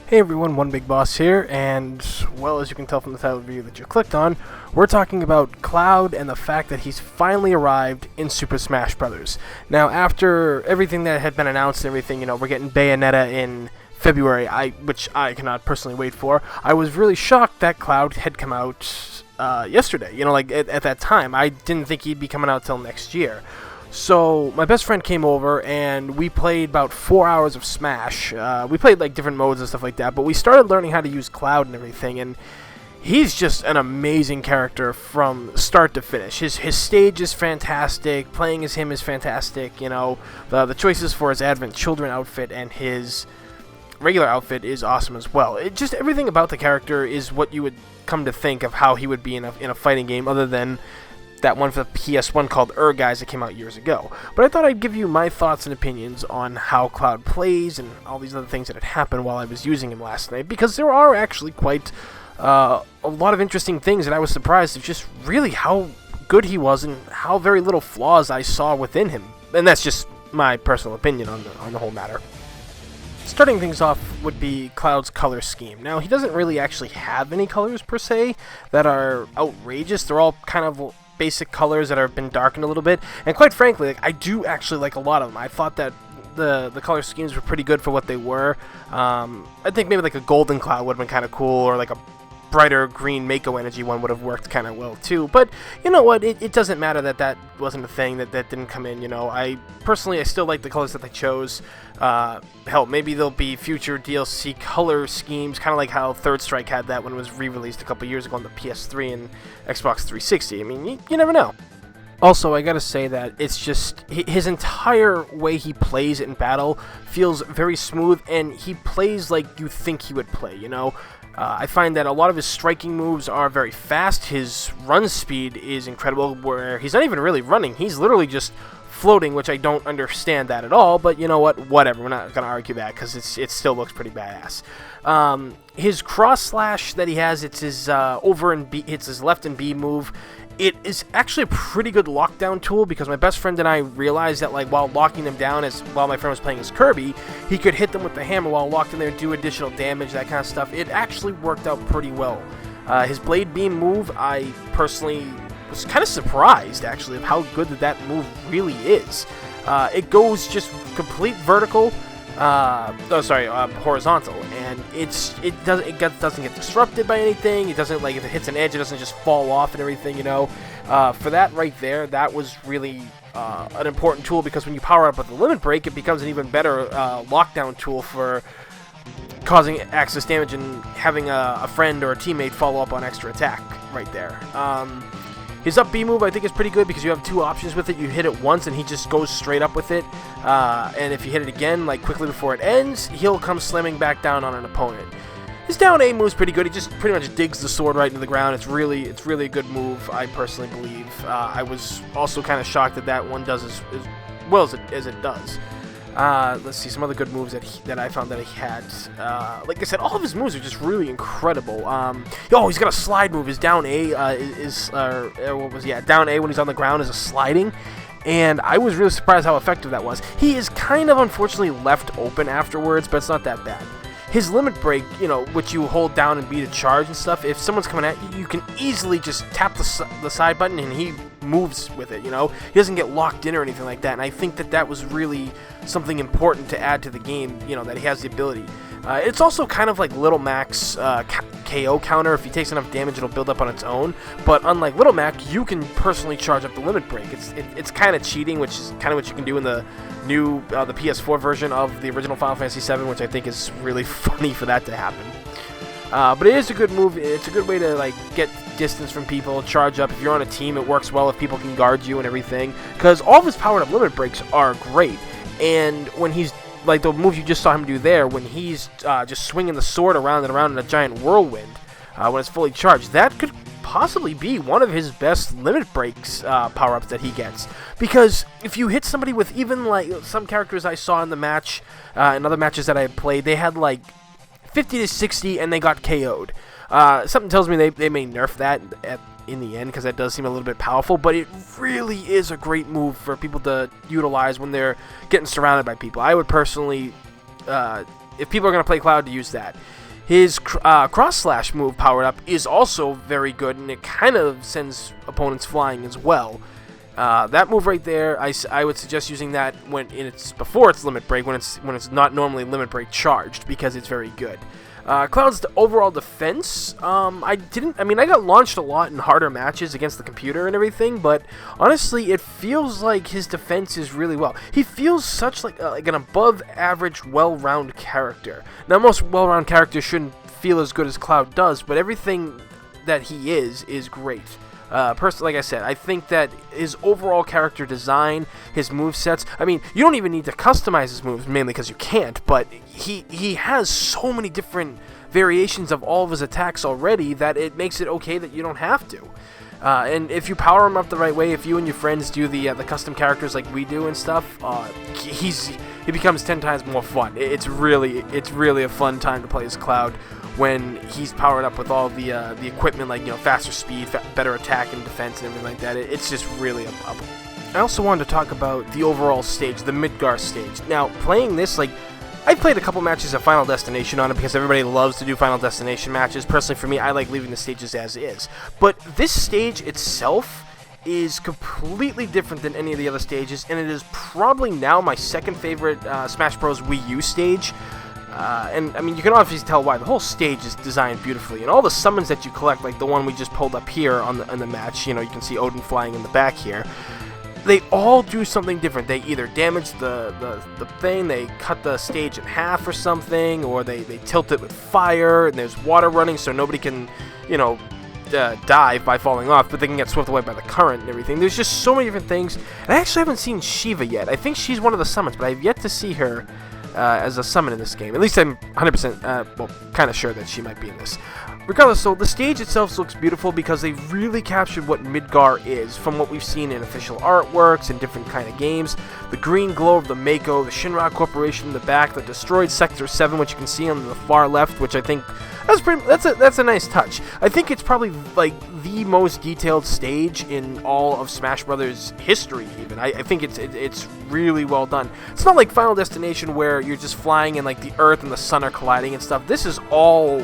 Hey everyone, One Big Boss here, and well, as you can tell from the title of the video that you clicked on, we're talking about Cloud and the fact that he's finally arrived in Super Smash Bros. Now, after everything that had been announced and everything, we're getting Bayonetta in February, which I cannot personally wait for. I was really shocked that Cloud had come out yesterday. At that time, I didn't think he'd be coming out till next year. So my best friend came over and we played about 4 hours of Smash. We played like different modes and stuff like that, but we started learning how to use Cloud and everything, and he's just an amazing character from start to finish. His stage is fantastic, playing as him is fantastic, the choices for his Advent Children outfit and his regular outfit is awesome as well. Just everything about the character is what you would come to think of how he would be in a fighting game, other than that one for the PS1 called Guys that came out years ago. But I thought I'd give you my thoughts and opinions on how Cloud plays and all these other things that had happened while I was using him last night, because there are actually quite a lot of interesting things that I was surprised of just really how good he was and how very little flaws I saw within him. And that's just my personal opinion on the whole matter. Starting things off would be Cloud's color scheme. Now, he doesn't really actually have any colors per se that are outrageous. They're all kind of basic colors that have been darkened a little bit, and quite frankly, I do actually like a lot of them. I thought that the color schemes were pretty good for what they were. I think maybe like a golden Cloud would have been kind of cool, or like a brighter green Mako Energy one would have worked kind of well too. But you know what, it doesn't matter that wasn't a thing, that didn't come in. I still like the colors that they chose. Hell, maybe there'll be future DLC color schemes, kind of like how Third Strike had that when it was re-released a couple years ago on the PS3 and Xbox 360. I mean, you never know. Also, I gotta say that it's just his entire way he plays in battle feels very smooth, and he plays like you think he would play, I find that a lot of his striking moves are very fast. His run speed is incredible, where he's not even really running. He's literally just floating, which I don't understand that at all, but you know what? Whatever. We're not going to argue that, because it still looks pretty badass. His cross slash that he has, it's his it's his left and B move. It is actually a pretty good lockdown tool, because my best friend and I realized that while locking them down while my friend was playing as Kirby, he could hit them with the hammer while locked in there, do additional damage, that kind of stuff. It actually worked out pretty well. His Blade Beam move, I personally was kind of surprised actually of how good that move really is. It goes just complete vertical. Horizontal, and it doesn't get disrupted by anything. It doesn't, if it hits an edge, it doesn't just fall off and everything. For that right there, that was really an important tool, because when you power up with the limit break, it becomes an even better lockdown tool for causing access damage and having a friend or a teammate follow up on extra attack right there. His up B move, I think, is pretty good, because you have two options with it. You hit it once and he just goes straight up with it, and if you hit it again, quickly before it ends, he'll come slamming back down on an opponent. His down A move is pretty good. He just pretty much digs the sword right into the ground. It's really a good move, I personally believe. I was also kind of shocked that one does as well as it does. Let's see some other good moves that I found that he had. Like I said, all of his moves are just really incredible. He's got a slide move. His down A down A when he's on the ground is a sliding, and I was really surprised how effective that was. He is kind of unfortunately left open afterwards, but it's not that bad. His limit break, which you hold down and B to charge and stuff, if someone's coming at you, you can easily just tap the side button and he moves with it, He doesn't get locked in or anything like that, and I think that was really something important to add to the game, that he has the ability. It's also kind of like Little Mac's KO counter. If he takes enough damage, it'll build up on its own. But unlike Little Mac, you can personally charge up the limit break. It's kind of cheating, which is kind of what you can do in the new the PS4 version of the original Final Fantasy VII, which I think is really funny for that to happen. But it is a good move. It's a good way to get distance from people, charge up. If you're on a team, it works well if people can guard you and everything, because all of his powered up limit breaks are great. And when he's the move you just saw him do there, when he's just swinging the sword around and around in a giant whirlwind, when it's fully charged, that could possibly be one of his best limit breaks power-ups that he gets. Because if you hit somebody with even some characters I saw in the match, in other matches that I played, they had 50 to 60 and they got KO'd. Something tells me they may nerf that in the end, because that does seem a little bit powerful, but it really is a great move for people to utilize when they're getting surrounded by people. I would personally if people are going to play Cloud, to use that. His cross slash move powered up is also very good, and it kind of sends opponents flying as well. That move right there, I would suggest using that when it's before it's limit break, when it's not normally limit break charged, because it's very good. Cloud's overall defense, I got launched a lot in harder matches against the computer and everything, but honestly, it feels like his defense is really well. He feels such like an above average, well-rounded character. Now, most well-rounded characters shouldn't feel as good as Cloud does, but everything that he is great. Personally, like I said, I think that his overall character design, his movesets, I mean, you don't even need to customize his moves, mainly because you can't, but he has so many different variations of all of his attacks already that it makes it okay that you don't have to. And if you power him up the right way, if you and your friends do the custom characters like we do and stuff, he becomes 10 times more fun. It's really a fun time to play as Cloud when he's powered up with all the equipment, like, faster speed, better attack and defense and everything like that. It's just really a bubble. I also wanted to talk about the overall stage, the Midgar stage. Now, playing this, like, I played a couple matches of Final Destination on it because everybody loves to do Final Destination matches. Personally, for me, I like leaving the stages as is. But this stage itself is completely different than any of the other stages, and it is probably now my second favorite Smash Bros. Wii U stage. And I mean, you can obviously tell why. The whole stage is designed beautifully, and all the summons that you collect, like the one we just pulled up here on the match, you can see Odin flying in the back here. They all do something different. They either damage the thing, they cut the stage in half or something, or they tilt it with fire, and there's water running so nobody can, dive by falling off, but they can get swept away by the current and everything. There's just so many different things. And I actually haven't seen Shiva yet. I think she's one of the summons, but I've yet to see her as a summon in this game. At least I'm 100% kind of sure that she might be in this. Regardless, so the stage itself looks beautiful because they really captured what Midgar is from what we've seen in official artworks and different kind of games. The green glow of the Mako, the Shinra Corporation in the back, the destroyed Sector 7, which you can see on the far left, which I think that's a nice touch. I think it's probably like the most detailed stage in all of Smash Brothers history. Even I think it's really well done. It's not like Final Destination where you're just flying and like the Earth and the Sun are colliding and stuff. This is all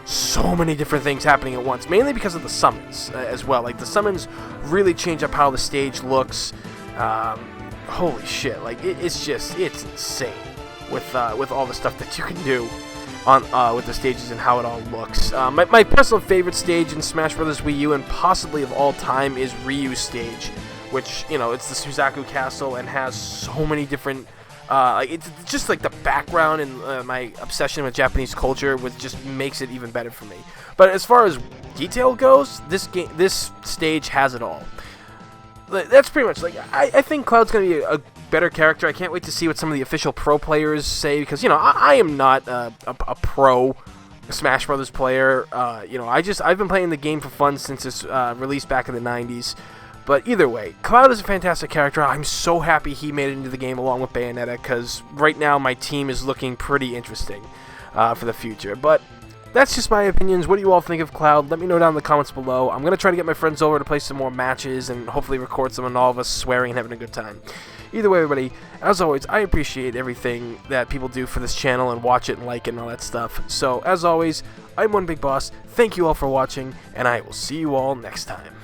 so many different things happening at once, mainly because of the summons as well. Like, the summons really change up how the stage looks. Holy shit, like, it's insane with all the stuff that you can do on with the stages and how it all looks. My personal favorite stage in Smash Bros. Wii U, and possibly of all time, is Ryu's stage, which, it's the Suzaku Castle and has so many different it's just like the background and my obsession with Japanese culture just makes it even better for me. But as far as detail goes, this stage has it all. That's pretty much, like, I think Cloud's going to be a better character. I can't wait to see what some of the official pro players say, because, I am not a pro Smash Brothers player. I've been playing the game for fun since its release back in the 90s. But either way, Cloud is a fantastic character. I'm so happy he made it into the game along with Bayonetta, because right now my team is looking pretty interesting for the future. But that's just my opinions. What do you all think of Cloud? Let me know down in the comments below. I'm going to try to get my friends over to play some more matches and hopefully record some of all of us swearing and having a good time. Either way, everybody, as always, I appreciate everything that people do for this channel and watch it and like it and all that stuff. So, as always, I'm One Big Boss. Thank you all for watching, and I will see you all next time.